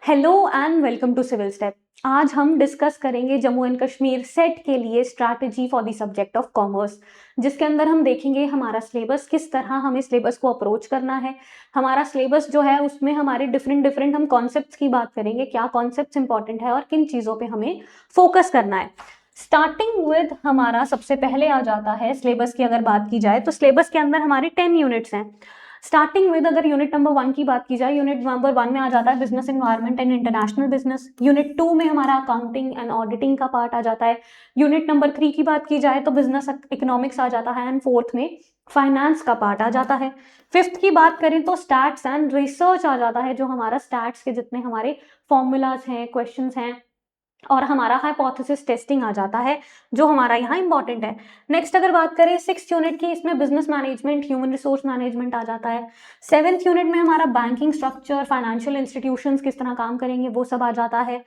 Hello and welcome to civil step. आज हम discuss करेंगे जम्मू एंड कश्मीर सेट के लिए strategy for the subject of commerce, जिसके अंदर हम देखेंगे हमारा सिलेबस, किस तरह हमें सिलेबस को अप्रोच करना है। हमारा सिलेबस जो है उसमें हमारे डिफरेंट हम कॉन्सेप्ट्स की बात करेंगे, क्या कॉन्सेप्ट्स इंपॉर्टेंट है और किन चीज़ों पे हमें फोकस करना है। स्टार्टिंग विद हमारा सबसे पहले आ जाता है सिलेबस की अगर बात की जाए तो सिलेबस के अंदर हमारे 10 यूनिट्स हैं। स्टार्टिंग विद अगर यूनिट नंबर 1 की बात की जाए, यूनिट नंबर 1 में आ जाता है business environment and international business. Unit 2 में हमारा अकाउंटिंग एंड ऑडिटिंग का पार्ट आ जाता है। यूनिट नंबर 3 की बात की जाए तो बिजनेस इकोनॉमिक्स आ जाता है एंड फोर्थ में फाइनेंस का पार्ट आ जाता है। फिफ्थ की बात करें तो स्टैट्स एंड रिसर्च आ जाता है, जो हमारा स्टैट्स के जितने हमारे फॉर्मूलाज हैं, क्वेश्चंस हैं और हमारा हाइपोथेसिस टेस्टिंग आ जाता है, जो हमारा यहाँ इंपॉर्टेंट है। नेक्स्ट अगर बात करें 6th यूनिट की, इसमें business management, human resource management आ जाता है। 7th यूनिट में हमारा बैंकिंग स्ट्रक्चर, फाइनेंशियल इंस्टीट्यूशंस किस तरह काम करेंगे वो सब आ जाता है।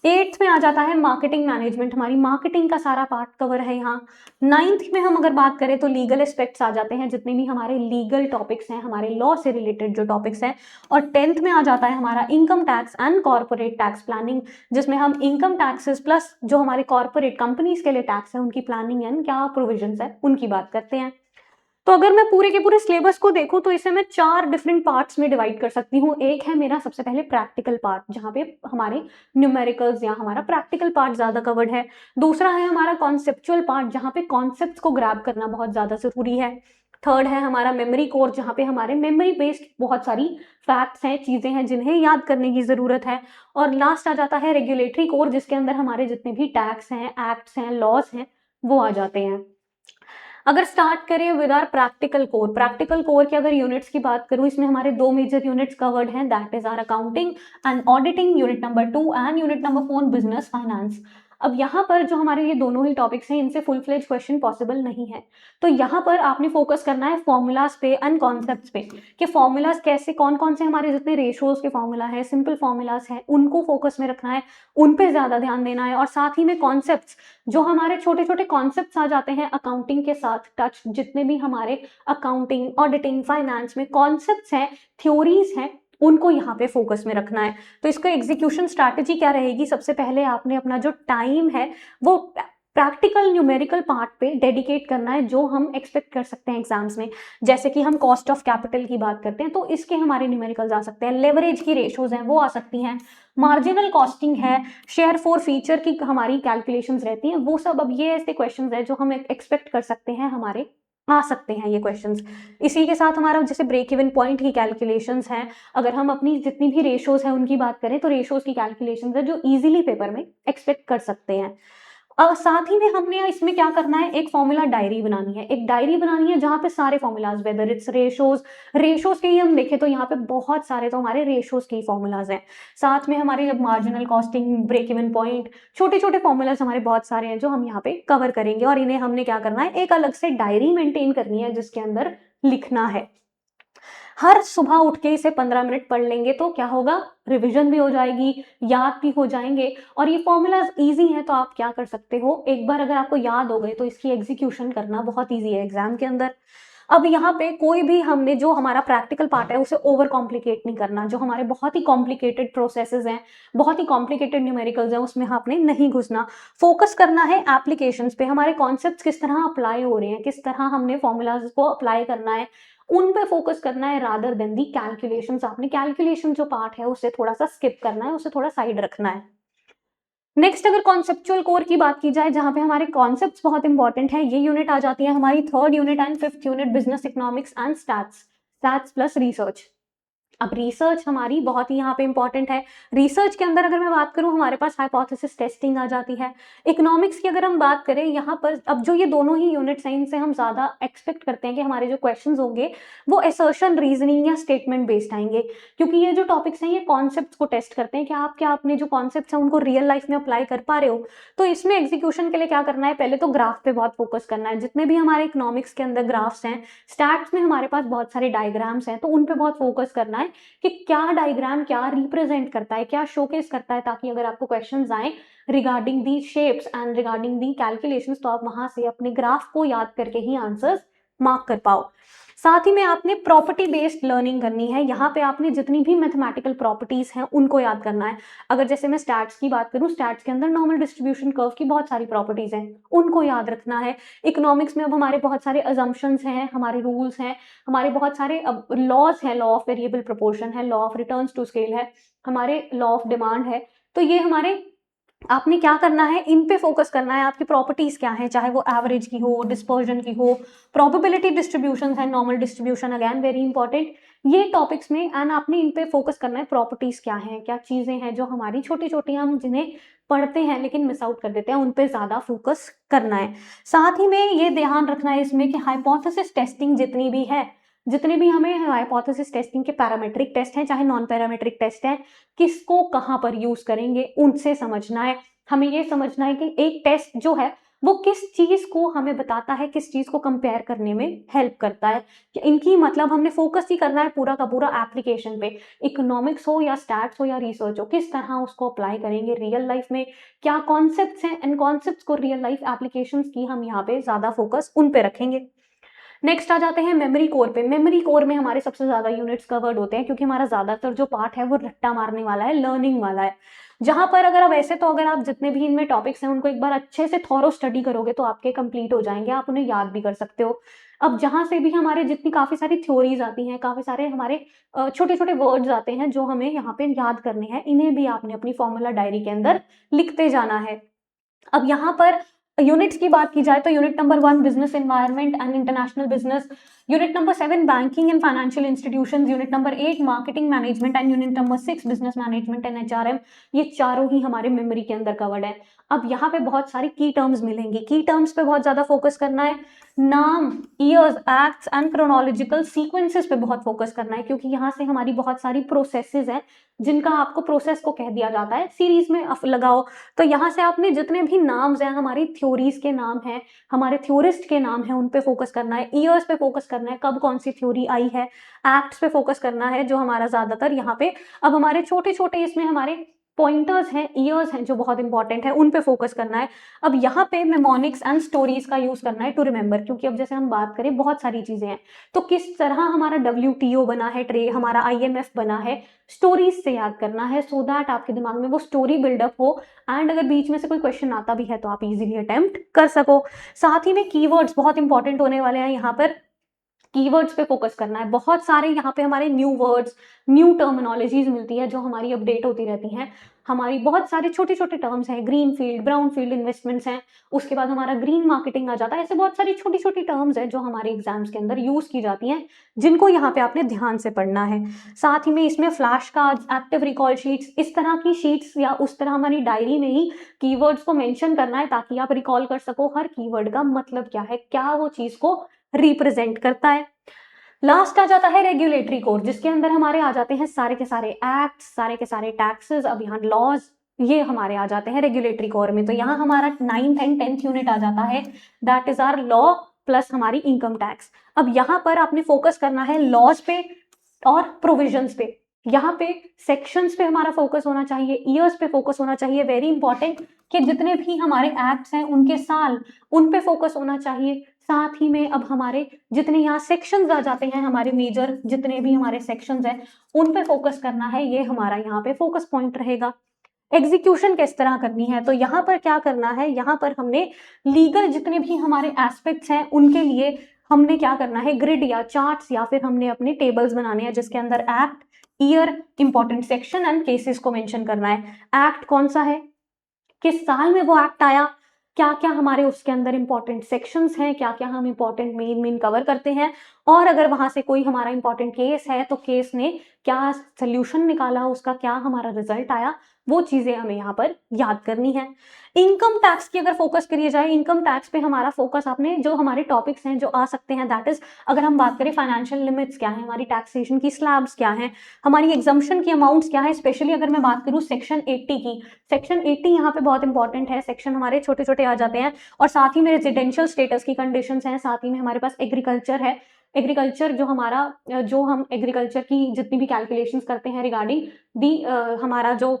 8th में आ जाता है मार्केटिंग मैनेजमेंट, हमारी मार्केटिंग का सारा पार्ट कवर है यहाँ। 9th में हम अगर बात करें तो लीगल एस्पेक्ट्स आ जाते हैं, जितने भी हमारे लीगल टॉपिक्स हैं, हमारे लॉ से रिलेटेड जो टॉपिक्स हैं। और 10th में आ जाता है हमारा income tax and corporate tax planning, जिसमें हम इनकम टैक्सेस प्लस जो हमारे कॉर्पोरेट कंपनीज के लिए टैक्स है उनकी प्लानिंग एंड क्या प्रोविजंस है उनकी बात करते हैं। तो अगर मैं पूरे के पूरे सिलेबस को देखूं तो इसे मैं 4 डिफरेंट पार्ट्स में डिवाइड कर सकती हूँ। एक है मेरा सबसे पहले प्रैक्टिकल पार्ट, जहाँ पे हमारे न्यूमेरिकल्स या हमारा प्रैक्टिकल पार्ट ज्यादा कवर्ड है। दूसरा है हमारा कॉन्सेप्चुअल पार्ट, जहाँ पे कॉन्सेप्ट्स को ग्रैब करना बहुत ज्यादा जरूरी है। थर्ड है हमारा मेमोरी कोर, जहाँ पे हमारे मेमोरी बेस्ड बहुत सारी फैक्ट्स हैं, चीजें हैं जिन्हें याद करने की जरूरत है। और लास्ट आ जाता है रेगुलेटरी कोर, जिसके अंदर हमारे जितने भी टैक्स हैं, एक्ट्स हैं, लॉज हैं वो आ जाते हैं। अगर स्टार्ट करें विद आर प्रैक्टिकल कोर की अगर यूनिट्स की बात करूं, इसमें हमारे 2 मेजर यूनिट्स कवर्ड हैं, that is our accounting and auditing unit number 2 and unit number 4 business finance. अब यहाँ पर जो हमारे ये दोनों ही टॉपिक्स हैं, इनसे फुल फ्लेज क्वेश्चन पॉसिबल नहीं है। तो यहाँ पर आपने फोकस करना है फॉर्मूलाज पे एंड कॉन्सेप्ट्स पे, कि फॉर्मूलाज कैसे, कौन कौन से हमारे जितने रेशियोज के फॉर्मूला है, सिंपल फॉर्मूलाज हैं, उनको फोकस में रखना है, उन पे ज्यादा ध्यान देना है। और साथ ही में कॉन्सेप्ट्स, जो हमारे छोटे छोटे कॉन्सेप्ट्स आ जाते हैं अकाउंटिंग के साथ टच, जितने भी हमारे अकाउंटिंग, ऑडिटिंग, फाइनेंस में कॉन्सेप्ट्स हैं, थ्योरीज हैं, उनको यहाँ पे फोकस में रखना है। तो इसका एग्जीक्यूशन स्ट्रैटेजी क्या रहेगी? सबसे पहले आपने अपना जो टाइम है वो प्रैक्टिकल न्यूमेरिकल पार्ट पे डेडिकेट करना है, जो हम एक्सपेक्ट कर सकते हैं एग्जाम्स में। जैसे कि हम कॉस्ट ऑफ कैपिटल की बात करते हैं तो इसके हमारे न्यूमेरिकल्स आ सकते हैं, लेवरेज की रेशोज हैं वो आ सकती हैं, मार्जिनल कॉस्टिंग है, शेयर फॉर फीचर की हमारी कैलकुलेशंस रहती हैं, वो सब। अब ये ऐसे क्वेश्चंस हैं जो हम एक्सपेक्ट कर सकते हैं, हमारे आ सकते हैं ये क्वेश्चंस। इसी के साथ हमारा जैसे ब्रेक इवन पॉइंट की कैलकुलेशंस हैं, अगर हम अपनी जितनी भी रेशोज हैं उनकी बात करें तो रेशोज की कैलकुलेशंस है जो इजीली पेपर में एक्सपेक्ट कर सकते हैं। साथ ही में हमने इसमें क्या करना है, एक फॉर्मूला डायरी बनानी है, एक डायरी बनानी है जहां पे सारे फॉर्मूलाज, वेदर इट्स रेशोज के ही हम देखें तो यहाँ पे बहुत सारे तो हमारे रेशोज के ही फॉर्मूलाज हैं। साथ में हमारे जब marginal costing, break even point, छोटे छोटे फॉर्मूलाज हमारे बहुत सारे हैं जो हम यहाँ पे कवर करेंगे। और इन्हें हमने क्या करना है, एक अलग से डायरी मेंटेन करनी है जिसके अंदर लिखना है। हर सुबह उठ के इसे 15 मिनट पढ़ लेंगे तो क्या होगा, रिवीजन भी हो जाएगी, याद भी हो जाएंगे। और ये फॉर्मूलाज इजी हैं तो आप क्या कर सकते हो, एक बार अगर आपको याद हो गए तो इसकी एग्जीक्यूशन करना बहुत इजी है एग्जाम के अंदर। अब यहाँ पे कोई भी हमने जो हमारा प्रैक्टिकल पार्ट है उसे ओवर कॉम्प्लिकेट नहीं करना, जो हमारे बहुत ही कॉम्प्लिकेटेड प्रोसेसेस हैं, बहुत ही कॉम्प्लिकेटेड न्यूमेरिकल्स हैं, उसमें आपने नहीं घुसना। फोकस करना है एप्लीकेशंस पे, हमारे कॉन्सेप्ट्स किस तरह अप्लाई हो रहे हैं, किस तरह हमने फॉर्मूलाज को अप्लाई करना है, उन पे फोकस करना है रादर देन दी कैलकुलेशंस। आपने कैलकुलेशन जो पार्ट है उसे थोड़ा सा स्किप करना है, उसे थोड़ा साइड रखना है। नेक्स्ट अगर कॉन्सेप्चुअल कोर की बात की जाए, जहां पे हमारे कॉन्सेप्ट्स बहुत इंपॉर्टेंट है, ये यूनिट आ जाती है हमारी 3rd unit and 5th unit, business economics and stats plus research. अब रिसर्च हमारी बहुत ही यहाँ पे इंपॉर्टेंट है। रिसर्च के अंदर अगर मैं बात करूँ, हमारे पास हाइपोथेसिस टेस्टिंग आ जाती है। इकोनॉमिक्स की अगर हम बात करें यहाँ पर, अब जो ये दोनों ही यूनिट्स हैं इनसे हम ज्यादा एक्सपेक्ट करते हैं कि हमारे जो क्वेश्चंस होंगे वो असर्शन, रीजनिंग या स्टेटमेंट बेस्ड आएंगे, क्योंकि ये जो टॉपिक्स हैं ये कॉन्सेप्ट्स को टेस्ट करते हैं कि आप क्या अपने जो कॉन्सेप्ट्स हैं उनको रियल लाइफ में अप्लाई कर पा रहे हो। तो इसमें एग्जीक्यूशन के लिए क्या करना है, पहले तो ग्राफ पे बहुत फोकस करना है, जितने भी हमारे इकोनॉमिक्स के अंदर ग्राफ्स हैं, स्टैट्स में हमारे पास बहुत सारे डायग्राम्स हैं, तो उन पे बहुत फोकस करना है कि क्या डायग्राम क्या रिप्रेजेंट करता है, क्या शोकेस करता है, ताकि अगर आपको क्वेश्चंस आए regarding the shapes and regarding the calculations तो आप वहां से अपने ग्राफ को याद करके ही आंसर्स मार्क कर पाओ। साथ ही में आपने प्रॉपर्टी बेस्ड लर्निंग करनी है। यहाँ पे आपने जितनी भी मैथमेटिकल प्रॉपर्टीज हैं उनको याद करना है। अगर जैसे मैं स्टैट्स की बात करूँ, स्टैट्स के अंदर नॉर्मल डिस्ट्रीब्यूशन कर्व की बहुत सारी प्रॉपर्टीज हैं, उनको याद रखना है। इकोनॉमिक्स में अब हमारे बहुत सारे अजम्पशंस हैं, हमारे रूल्स हैं, हमारे बहुत सारे अब लॉज हैं, लॉ ऑफ वेरिएबल प्रोपोर्शन है, law of returns to scale है, हमारे लॉ ऑफ डिमांड है। तो ये हमारे आपने क्या करना है, इन पे फोकस करना है। आपकी प्रॉपर्टीज क्या है, चाहे वो एवरेज की हो, डिस्पर्जन की हो, प्रोबेबिलिटी डिस्ट्रीब्यूशन है, normal distribution again very important, ये टॉपिक्स में। एंड आपने इन पे फोकस करना है, प्रॉपर्टीज क्या है, क्या चीजें हैं जो हमारी छोटी छोटी हम जिन्हें पढ़ते हैं लेकिन मिस आउट कर देते हैं, उन पे ज्यादा फोकस करना है। साथ ही में ये ध्यान रखना है इसमें कि हाइपोथेसिस टेस्टिंग जितनी भी है, जितने भी हमें हाइपोथेसिस टेस्टिंग के पैरामेट्रिक टेस्ट हैं चाहे नॉन पैरामेट्रिक टेस्ट हैं, किसको कहाँ पर यूज करेंगे उनसे समझना है। हमें ये समझना है कि एक टेस्ट जो है वो किस चीज को हमें बताता है, किस चीज को कंपेयर करने में हेल्प करता है। कि इनकी मतलब हमने फोकस ही करना है पूरा का पूरा एप्लीकेशन पे, इकोनॉमिक्स हो या स्टैट्स हो या रिसर्च हो, किस तरह उसको अप्लाई करेंगे रियल लाइफ में, क्या कॉन्सेप्ट्स हैं, इन कॉन्सेप्ट्स को रियल लाइफ एप्लीकेशंस की हम यहाँ पे ज्यादा फोकस उन पे रखेंगे। नेक्स्ट आ जाते हैं मेमोरी कोर पे। मेमोरी कोर में हमारे सबसे ज्यादा यूनिट्स कवर्ड होते हैं क्योंकि हमारा ज्यादातर जो पार्ट है वो रट्टा मारने वाला है, लर्निंग वाला है। जहां पर अगर आप वैसे तो अगर आप जितने भी इनमें टॉपिक्स हैं उनको एक बार अच्छे से थॉरो स्टडी करोगे तो आपके कंप्लीट हो जाएंगे, आप उन्हें याद भी कर सकते हो। अब जहां से भी हमारे जितनी काफी सारी थ्योरीज आती हैं, काफी सारे हमारे छोटे छोटे वर्ड्स आते हैं जो हमें यहाँ पे याद करने हैं, इन्हें भी आपने अपनी फॉर्मूला डायरी के अंदर लिखते जाना है। अब यहाँ पर यूनिट्स की बात की जाए तो unit number 1 business environment and international business, unit number 7 banking and financial institutions, unit number 8 marketing management and unit number 6 business management and HRM, ये चारों ही हमारे मेमोरी के अंदर कवर्ड है। अब यहाँ पे बहुत सारी की टर्म्स मिलेंगी, की टर्म्स पे बहुत ज्यादा फोकस करना है। नाम, years, acts and chronological sequences पे बहुत फोकस करना है क्योंकि यहाँ से हमारी बहुत सारी प्रोसेसेस हैं जिनका आपको प्रोसेस को कह दिया जाता है, सीरीज में लगाओ। तो यहाँ से आपने जितने भी नाम्स हैं, हमारी थ्योरीज के नाम हैं, हमारे थ्योरिस्ट के नाम हैं, उन पे फोकस करना है। ईयर्स पे फोकस करना है, कब कौन सी थ्योरी आई है। एक्ट्स पे फोकस करना है जो हमारा ज्यादातर यहाँ पे, अब हमारे छोटे छोटे इसमें हमारे पॉइंटर्स हैं, ईयर्स हैं जो बहुत इंपॉर्टेंट है, उन पे फोकस करना है। अब यहाँ पे मेमोनिक्स एंड स्टोरीज का यूज करना है टू रिमेंबर, क्योंकि अब जैसे हम बात करें बहुत सारी चीजें हैं, तो किस तरह हमारा WTO बना है, हमारा IMF बना है, स्टोरीज से याद करना है सो दैट आपके दिमाग में वो स्टोरी बिल्डअप हो एंड अगर बीच में से कोई क्वेश्चन आता भी है तो आप इजीली अटेम्प्ट कर सको। साथ ही में कीवर्ड्स बहुत इंपॉर्टेंट होने वाले हैं, यहाँ पर कीवर्ड्स पे फोकस करना है। बहुत सारे यहाँ पे हमारे न्यू वर्ड्स, न्यू टर्मिनोलॉजीज मिलती है जो हमारी अपडेट होती रहती हैं। हमारी बहुत सारे छोटे छोटे टर्म्स हैं, green field, brown field investments हैं, उसके बाद हमारा ग्रीन मार्केटिंग आ जाता है। ऐसे बहुत सारी छोटी छोटी टर्म्स हैं जो हमारे एग्जाम्स के अंदर यूज की जाती हैं, जिनको यहाँ पे आपने ध्यान से पढ़ना है। साथ ही में इसमें flash cards, active recall sheets, इस तरह की शीट्स या उस तरह हमारी डायरी में ही कीवर्ड्स को मेंशन करना है ताकि आप रिकॉल कर सको हर कीवर्ड का मतलब क्या है, क्या वो चीज को रिप्रेजेंट करता है। लास्ट आ जाता है रेगुलेटरी कोड, जिसके अंदर हमारे आ जाते हैं सारे के सारे एक्ट, सारे के सारे टैक्सेस, अब यहाँ लॉज, ये हमारे आ जाते हैं रेगुलेटरी कोड में। तो यहाँ हमारा 9th एंड 10th यूनिट आ जाता है, that is our law plus हमारी इनकम टैक्स। अब यहाँ पर आपने फोकस करना है लॉज पे और प्रोविजंस पे। यहाँ पे सेक्शंस पे हमारा फोकस होना चाहिए, ईयर्स पे फोकस होना चाहिए, वेरी इंपॉर्टेंट कि जितने भी हमारे एक्ट्स हैं उनके साल, उन पे फोकस होना चाहिए। साथ ही में अब हमारे जितने यहाँ सेक्शंस आ जाते हैं, हमारे मेजर जितने भी हमारे सेक्शंस हैं उन पे फोकस करना है, ये हमारा यहाँ पे फोकस पॉइंट रहेगा। एग्जीक्यूशन किस तरह करनी है, तो यहाँ पर क्या करना है, यहाँ पर हमने लीगल जितने भी हमारे एस्पेक्ट्स हैं उनके लिए हमने क्या करना है, ग्रिड या चार्ट्स या फिर हमने अपने टेबल्स बनाने हैं जिसके अंदर act, year, important section and cases को मेंशन करना है। एक्ट कौन सा है, किस साल में वो एक्ट आया, क्या क्या हमारे उसके अंदर इंपॉर्टेंट सेक्शंस हैं, क्या क्या हम इंपॉर्टेंट मेन कवर करते हैं, और अगर वहां से कोई हमारा इंपॉर्टेंट केस है तो केस ने क्या सोल्यूशन निकाला, उसका क्या हमारा रिजल्ट आया, वो चीजें हमें यहाँ पर याद करनी है। इनकम टैक्स की अगर फोकस करिए जाए, इनकम टैक्स पे हमारा फोकस, आपने जो हमारे टॉपिक्स हैं जो आ सकते हैं, दैट इज अगर हम बात करें फाइनेंशियल लिमिट्स क्या है, हमारी टैक्सेशन की स्लैब्स क्या है, हमारी एग्जम्पशन की अमाउंट्स क्या है। स्पेशली अगर मैं बात करूँ सेक्शन 80 की, सेक्शन 80 यहाँ पे बहुत इंपॉर्टेंट है, सेक्शन हमारे छोटे छोटे आ जाते हैं, और साथ ही में रेजिडेंशियल स्टेटस की कंडीशंस हैं, साथ ही में हमारे पास एग्रीकल्चर है। एग्रीकल्चर जो हमारा, जो हम एग्रीकल्चर की जितनी भी कैलकुलेशंस करते हैं रिगार्डिंग दी, हमारा जो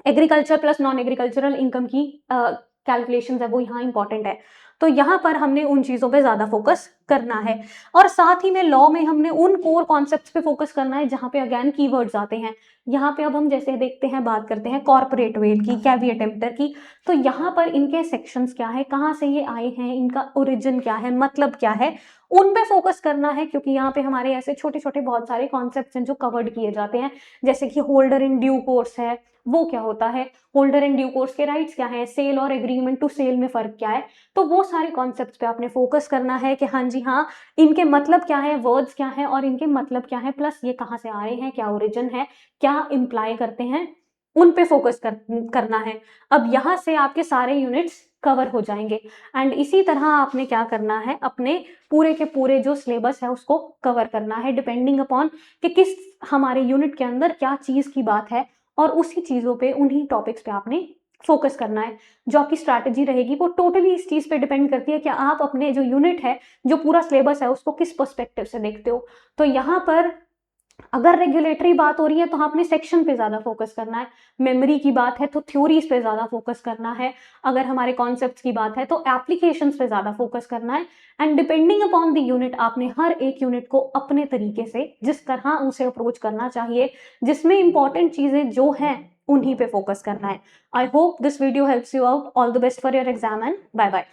agriculture plus non agricultural income की कैलकुलेशंस है वो यहाँ इंपॉर्टेंट है। तो यहाँ पर हमने उन चीज़ों पे ज़्यादा फोकस करना है। और साथ ही में लॉ में हमने उन कोर कॉन्सेप्ट्स पे फोकस करना है जहाँ पे अगेन कीवर्ड्स आते हैं। यहाँ पे अब हम जैसे देखते हैं, बात करते हैं कॉर्पोरेट वेल की, कैविएट एम्प्टर की। तो यहाँ पर इनके सेक्शंस क्या है, कहाँ से ये आए हैं, इनका ओरिजिन क्या है, मतलब क्या है, उन पे फोकस करना है, क्योंकि यहाँ पे हमारे ऐसे छोटे छोटे बहुत सारे कॉन्सेप्ट्स हैं जो कवर्ड किए जाते हैं। जैसे कि होल्डर इन ड्यू कोर्स है, वो क्या होता है, होल्डर इन ड्यू कोर्स के राइट्स क्या है, सेल और एग्रीमेंट टू सेल में फर्क क्या है। तो वो सारे कॉन्सेप्ट्स पे आपने फोकस करना है कि हाँ जी हाँ, इनके मतलब क्या है, वर्ड्स क्या है और इनके मतलब क्या है, प्लस ये कहाँ से आ रहे हैं, क्या ओरिजिन है, क्या इम्प्लाई करते हैं, उन पे फोकस करना है। अब यहाँ से आपके सारे यूनिट्स कवर हो जाएंगे। एंड इसी तरह आपने क्या करना है, अपने पूरे के पूरे जो सिलेबस है उसको कवर करना है, डिपेंडिंग अपॉन कि किस हमारे यूनिट के अंदर क्या चीज़ की बात है, और उसी चीज़ों पे, उन्हीं टॉपिक्स पे आपने फोकस करना है। जो आपकी स्ट्रैटेजी रहेगी वो टोटली इस चीज़ पे डिपेंड करती है कि आप अपने जो यूनिट है, जो पूरा सिलेबस है, उसको किस पर्सपेक्टिव से देखते हो। तो यहाँ पर अगर रेगुलेटरी बात हो रही है तो आपने सेक्शन पे ज़्यादा फोकस करना है, मेमोरी की बात है तो थ्योरीज पे ज़्यादा फोकस करना है, अगर हमारे कॉन्सेप्ट्स की बात है तो एप्लीकेशंस पे ज़्यादा फोकस करना है। And depending upon the unit आपने हर एक यूनिट को अपने तरीके से, जिस तरह उसे अप्रोच करना चाहिए, जिसमें इंपॉर्टेंट चीज़ें जो हैं उन्हीं पे फोकस करना है। I hope this video helps you out. All the best for your exam and bye bye.